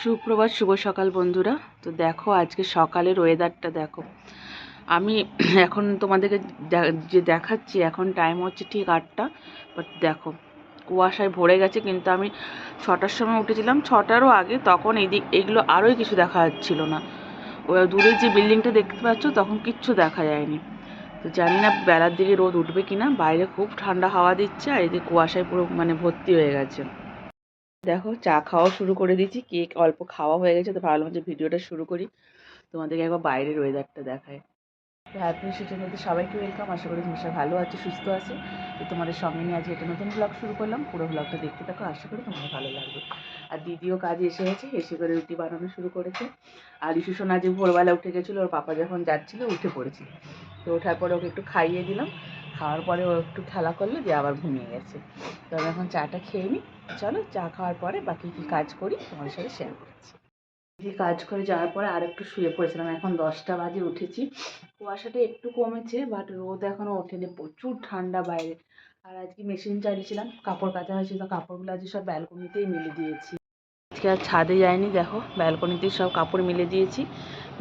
সুপ্রভাত, শুভ সকাল বন্ধুরা। তো দেখো আজকে সকালের ওয়েদারটা দেখো। আমি এখন তোমাদেরকে যে দেখাচ্ছি, এখন টাইম হচ্ছে ঠিক 8টা, বাট দেখো কুয়াশায় ভরে গেছে। কিন্তু আমি 6টার সময় উঠেছিলাম, 6টারও আগে, তখন এইগুলো আরোই কিছু দেখা যাচ্ছিল না। ওই দূরে যে বিল্ডিংটা দেখতে পাচ্ছ তখন কিচ্ছু দেখা যায়নি। তো জানি না বেলার দিকে রোদ উঠবে কিনা। বাইরে খুব ঠান্ডা হাওয়া দিচ্ছে, আর এদিকে কুয়াশায় পুরো ভর্তি হয়ে গেছে। দেখো চা খাওয়া শুরু করে দিয়েছি, কেক অল্প খাওয়া হয়ে গেছে, তো ভাবলাম যে ভিডিওটা শুরু করি, তোমাদেরকে একবার বাইরের ওয়েদারটা দেখায়। তো হ্যাপি সুচিন্তিতে সবাইকে ওয়েলকাম। আশা করি তুমি সবাই ভালো আছে, সুস্থ আছে। তো তোমাদের সঙ্গে নিয়ে আজকে একটা নতুন ব্লগ শুরু করলাম। পুরো ব্লগটা দেখতে থাকো, আশা করি তোমাদের ভালো লাগবে। আর দিদিও কাজে এসে গেছে, এসে করে রুটি বানানো শুরু করেছে। আর ইস্যু সোনা যে ভোরবেলা উঠে গেছিলো, ওর পাপা যখন যাচ্ছিলো উঠে পড়েছিল। তো ওঠার পরে ওকে একটু খাইয়ে দিলাম, খাওয়ার পরে ও একটু খেলা করলো, দিয়ে আবার ঘুমিয়ে গেছে। তো আমি এখন চাটা খেয়ে নিই। চলো চা খাওয়ার পরে বাকি কী কাজ করি তোমাদের সাথে শেয়ার করছি। যে কাজ করে যাওয়ার পরে আর একটু শুয়ে পড়েছিলাম। এখন 10টা বাজে উঠেছি। কুয়াশাটা একটু কমেছে, বাট রোদ এখনও ওঠেনি, প্রচুর ঠান্ডা বাইরে। আর আজকে মেশিন চালিয়েছিলাম, কাপড় কাচা হয়েছে, তো কাপড়গুলো আজকে সব ব্যালকনিতেই মেলে দিয়েছি। আজকে আর ছাদে যায়নি, দেখো ব্যালকনিতেই সব কাপড় মেলে দিয়েছি।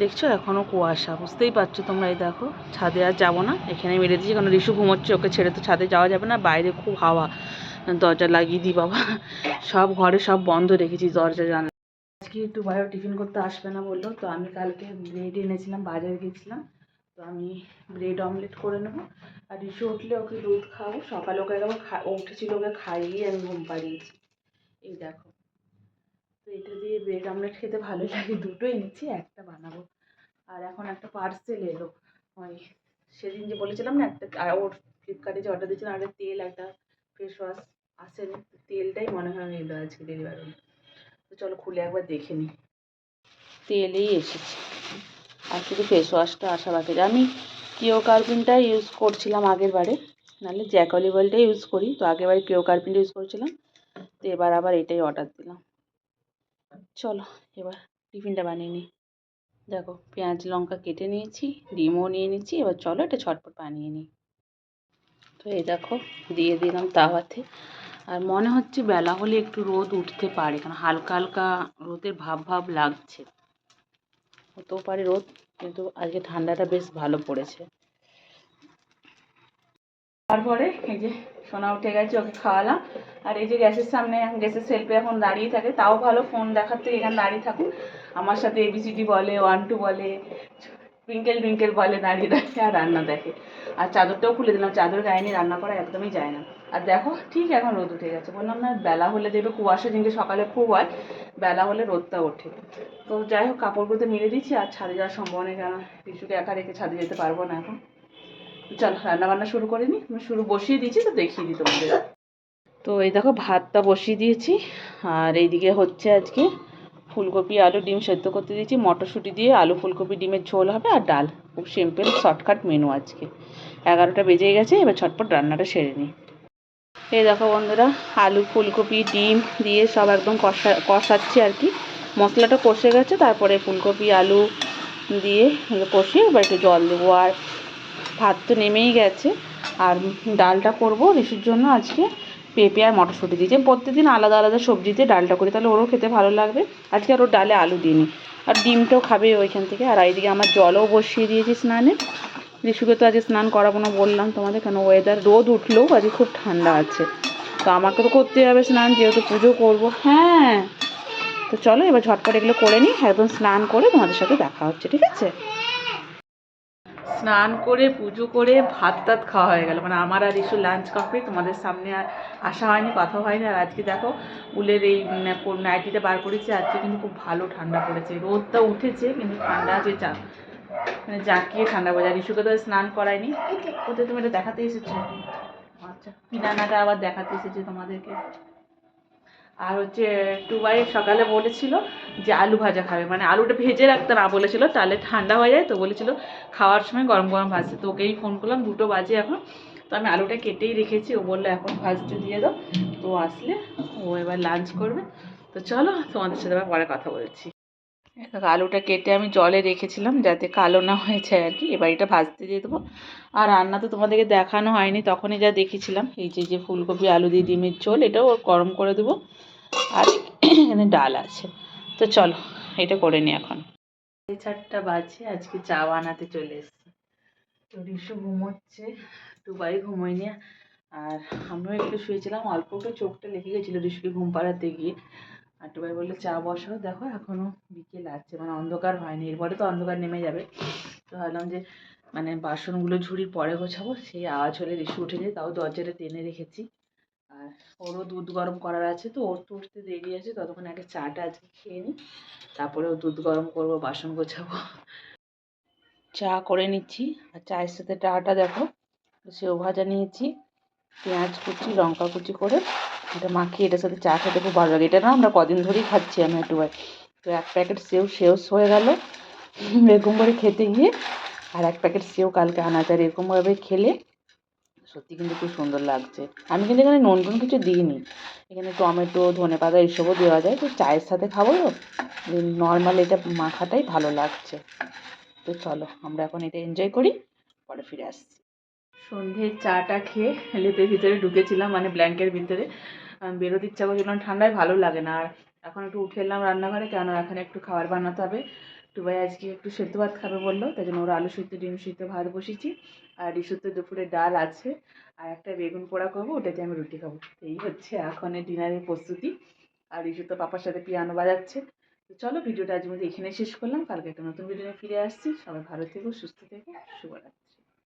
দেখছো এখনও কুয়াশা, বুঝতেই পারছো তোমরা। এই দেখো ছাদে আর যাবো না, এখানে মেলে দিয়েছি, কারণ রিশু ঘুমোচ্ছে, ওকে ছেড়ে তো ছাদে যাওয়া যাবে না, বাইরে খুব হাওয়া। দরজা লাগিয়ে দিই বাবা, সব ঘরে সব বন্ধ রেখেছি দরজা জানলা। আজকে একটু বাইরে টিফিন করতে আসবে না বললো, তো আমি কালকে ব্রেড এনেছিলাম, বাজারে গেছিলাম, তো আমি ব্রেড অমলেট করে নেবো। আর রিশু উঠলে ওকে দুধ খাবো, সকালে ওকে একবার ও উঠেছিল, ওকে খাইয়ে আমি ঘুম পাড়িয়েছি। এই দেখো, তো এটা দিয়ে ব্রেড অমলেট খেতে ভালোই লাগে, দুটো এনেছি, একটা বানাবো। আর এখন একটা পার্সেল এলো, ওই সেদিন যে বলেছিলাম না একটা, আর ওর ফ্লিপকার্টে যে অর্ডার দিয়েছিলাম, একটা তেল একটা ফেস ওয়াশ আসেনি, তেলটাই মনে হয় এলো আজকে ডেলিভারি। তো চলো খুলে একবার দেখে নিই। তেলেই এসেছে, আর শুধু ফেস ওয়াশটা আসা বাকি। আমি কিওকার্পিনটাই ইউজ করছিলাম আগের বারে, নাহলে জ্যাক অলিভ অয়েলটাই ইউজ করি। তো আগের বারে কিওকার্পিনটা ইউজ করছিলাম, তো এবার আবার এটাই অর্ডার দিলাম। চলো এবার টিফিনটা বানিয়ে নিই। দেখো পেঁয়াজ লঙ্কা কেটে নিয়েছি, ডিমও নিয়ে নিচ্ছি, এবার চলো এটা ছটপট বানিয়ে নিই। তো এই দেখো দিয়ে দিলাম তাওয়াতে। আর মনে হচ্ছে বেলা হলে একটু রোদ উঠতে পারে, কারণ হালকা হালকা রোদের ভাব ভাব লাগছে, হতেও পারে রোদ, কিন্তু আজকে ঠান্ডাটা বেশ ভালো পড়েছে। তারপরে এই যে সোনা উঠে গেছে, ওকে খাওয়ালাম। আর এই যে গ্যাসের সামনে, গ্যাসের সেলফে এখন দাঁড়িয়ে থাকে, তাও ভালো, ফোন দেখার থেকে এখানে দাঁড়িয়ে থাকুক, আমার সাথে এবিসিডি বলে, 1 2 বলে, টুইঙ্কেল টুইঙ্কেল বলে, দাঁড়িয়ে দাঁড়িয়ে আর রান্না দেখে। আর চাদরটাও খুলে দিলাম, চাদর গায়ে নিয়ে রান্না করা একদমই যায় না। আর দেখো ঠিক এখন রোদ উঠে গেছে, বললাম না বেলা হলে দেখবে কুয়াশা যেদিনকে সকালে খুব হয়, বেলা হলে রোদটা ওঠে। তো যাই হোক কাপড়গুলোতে মিলে দিচ্ছি, আর ছাদে যাওয়ার সম্ভাবনা, কেন টিসুকে একা রেখে ছাদে যেতে পারবো না এখন। চল রান্নাবান্না শুরু করে নিই, আমি শুরু বসিয়ে দিয়েছি, তো দেখিয়ে দিই তোমাদের। তো এই দেখো ভাতটা বসিয়ে দিয়েছি, আর এইদিকে হচ্ছে আজকে ফুলকপি আলু ডিম সেদ্ধ করতে দিয়েছি, মটরশুঁটি দিয়ে আলু ফুলকপি ডিমের ঝোল হবে, আর ডাল। খুব সিম্পল শর্টকাট মেনু আজকে। 11টা বেজে গেছে, এবার ছটপট রান্নাটা সেরে নিই। এই দেখো বন্ধুরা, আলু ফুলকপি ডিম দিয়ে সব একদম কষাচ্ছি আর কি। মশলাটা কষে গেছে, তারপরে ফুলকপি আলু দিয়ে কষিয়ে এবার একটু জল দেবো। আর ভাত তো নেমেই গেছে, আর ডালটা করব রিশুর জন্য আজকে পেঁপে আর মটরশুঁটি দিয়ে। প্রত্যেকদিন আলাদা আলাদা সবজি দিয়ে ডালটা করি, তাহলে ওরও খেতে ভালো লাগবে। আজকে আর ওর ডালে আলু দিইনি, আর ডিমটাও খাবে ওইখান থেকে। আর এইদিকে আমার জলও বসিয়ে দিয়েছি স্নানে। রিশুকে তো আজকে স্নান করাবো না বললাম তোমাদের, কেন ওয়েদার রোদ উঠলেও আজকে খুব ঠান্ডা আছে, তো আমাকে তো করতে হবে স্নান, যেহেতু পুজো করব। হ্যাঁ, তো চলো এবার ঝটপট এগুলো করে নিই, একদম স্নান করে তোমাদের সাথে দেখা হচ্ছে, ঠিক আছে? স্নান করে পুজো করে ভাত টাত খাওয়া হয়ে গেল, আমার আর ইস্যু লাঞ্চ কমপ্লিট। তোমাদের সামনে আর আসা হয়নি, কথা হয়নি। আর আজকে দেখো উলের এই নাইটিটা বার করেছি, আজকে কিন্তু খুব ভালো ঠান্ডা পড়েছে, রোদটা উঠেছে কিন্তু ঠান্ডা আছে, জাঁকিয়ে ঠান্ডা পড়ে। আর ইস্যুকে তো স্নান করায়নি। কোথায় তুমি এটা দেখাতে এসেছো? আচ্ছা, পিনানাটা আবার দেখাতে এসেছে তোমাদেরকে। আর হচ্ছে টুবাই সকালে বলেছিল যে আলু ভাজা খাবে, আলুটা ভেজে রাখতে না বলেছিল, তাহলে ঠান্ডা হয়ে যায়, তো বলেছিল খাওয়ার সময় গরম গরম ভাজতে। তো ওকেই ফোন করলাম, 2টো বাজে এখন, তো আমি আলুটা কেটেই রেখেছি, ও বললো এখন ভাজতে দিয়ে দাও। তো আসলে ও এবার লাঞ্চ করবে। তো চলো তোমাদের সাথে আবার পরে কথা বলছি। আলুটা কেটে আমি জলে রেখেছিলাম যাতে কালো না হয়ে যায় আর কি, এবার এটা ভাজতে দিয়ে দেবো। আর রান্না তো তোমাদেরকে দেখানো হয়নি, তখনই যা দেখেছিলাম, এই যে ফুলকপি আলু দিয়ে ডিমের ঝোল, এটাও গরম করে দেবো। আর এখানে ডাল আছে, তো চলো এটা করে নিই এখন। 4:30 বাজে, আজকে চা বানাতে চলে এসেছি। তো রিশু ঘুমোচ্ছে, দুবাই ঘুমোয়নি। আর আমিও একটু শুয়েছিলাম, অল্প একটু চোখটা লেগে গেছিলো রিশুকে ঘুম পাড়াতে গিয়ে। আর টুবাই বললো চা বসাও, দেখো এখনও বিকেল আছে, মানে অন্ধকার হয়নি, এরপরে তো অন্ধকার নেমে যাবে। তো ভাবলাম যে মানে বাসনগুলো ঝুড়ির পরে গোছাবো, সেই আওয়াজ হলে রিশু উঠে যায়, তাও দরজাটা টেনে রেখেছি। আর ওরও দুধ গরম করার আছে, তো ওর তো উঠতে দেরি আছে, ততক্ষণ আগে চাটা আজকে খেয়ে নিই, তারপরে ও দুধ গরম করবো, বাসন গোছাবো। চা করে নিচ্ছি, আর চায়ের সাথে চাটা দেখো সেও ভাজা নিয়েছি, পেঁয়াজ কুচি লঙ্কা কুচি করে এটা মাখিয়ে এটার সাথে চা খেতে খুব ভালো লাগে। এটা না আমরা কদিন ধরেই খাচ্ছি আমি একটু ভাই। তো এক প্যাকেট সেও শেষ হয়ে গেল এরকম করে খেতে গিয়ে, আর এক প্যাকেট সেও কালকে আনা যায়। এরকমভাবে খেলে সত্যি কিন্তু খুব সুন্দর লাগছে। আমি কিন্তু এখানে নুন টুন কিছু দিইনি, এখানে টমেটো ধনেপাতা এইসবও দেওয়া যায়, তো চায়ের সাথে খাবো তো নর্মাল এটা মাখাটাই ভালো লাগছে। তো চলো আমরা এখন এটা এনজয় করি, পরে ফিরে আসছি। সন্ধ্যের চাটা খেয়ে লেপের ভিতরে ঢুকেছিলাম, মানে ব্ল্যাঙ্কের ভিতরে। বেরোতে ইচ্ছা করছিল না, ঠান্ডায় ভালো লাগে না। আর এখন একটু উঠে এলাম রান্নাঘরে, কেন এখন একটু খাবার বানাতে হবে। টুবাই আজকে একটু সেদ্ধ ভাত খাবে বললো, তাই জন্য ওরা আলু সিদ্ধ ডিম সিদ্ধ ভাত বসিয়েছি। আর রিসুর তো দুপুরে ডাল আছে, আর একটা বেগুন পোড়া করবো, ওটাতে আমি রুটি খাবো। এই হচ্ছে এখন ডিনারের প্রস্তুতি। আর রিসু তো পাপার সাথে পিয়ানো বাজাচ্ছে। তো চলো ভিডিওটা আজ মধ্যে এখানে শেষ করলাম, কালকে একটা নতুন ভিডিও নিয়ে ফিরে আসছি। সবাই ভালো থেকো, সুস্থ থেকো, শুভরাত্রি।